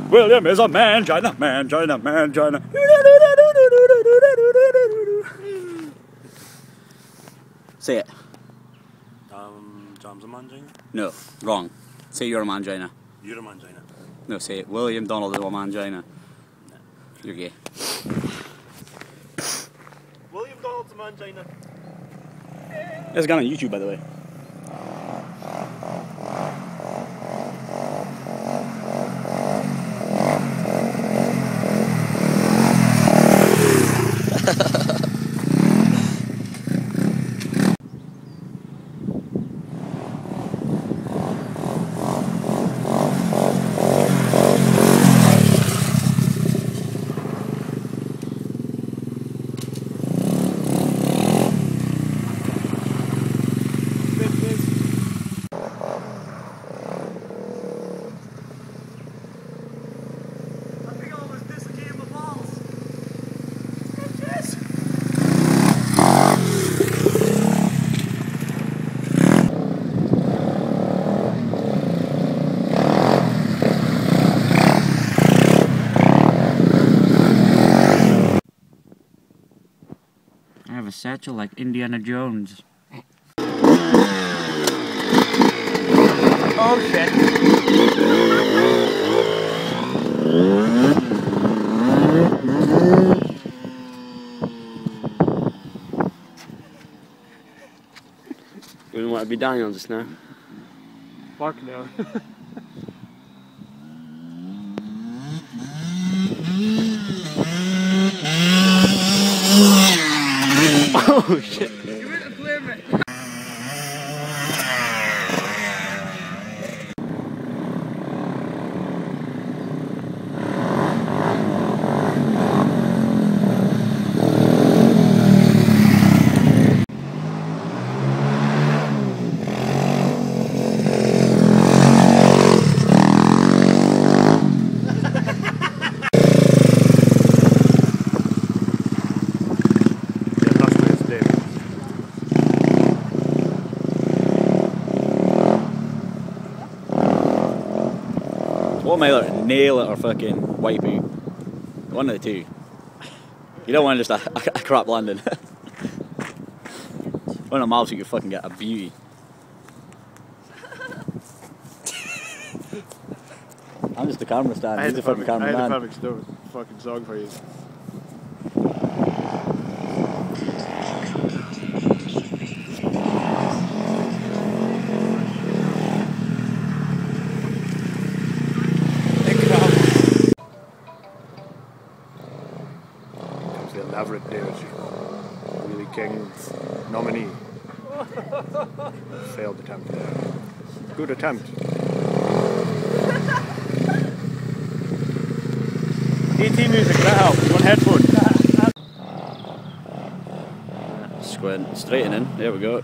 William is a mangina, mangina, mangina. Say it. John's a mangina? No, wrong. Say you're a mangina. You're a mangina. No, say it. William Donald is a mangina. No. You're gay. William Donald's a mangina. This is gone on YouTube, by the way. I have a satchel like Indiana Jones. Oh shit. We don't want to be dying on just now. Fuck no. Oh shit. Give it a flavor. What am I either nail it or fucking wipe out? One of the two. You don't want just a crap landing. On a mouse you could fucking get a beauty. I'm just the camera stand. He's the fucking camera man. I had the perfect fucking song for you. The elaborate David Wheelie King nominee. Failed attempt there. Good attempt. ET music, that helps. One headphone. Squint, straightening. There we go.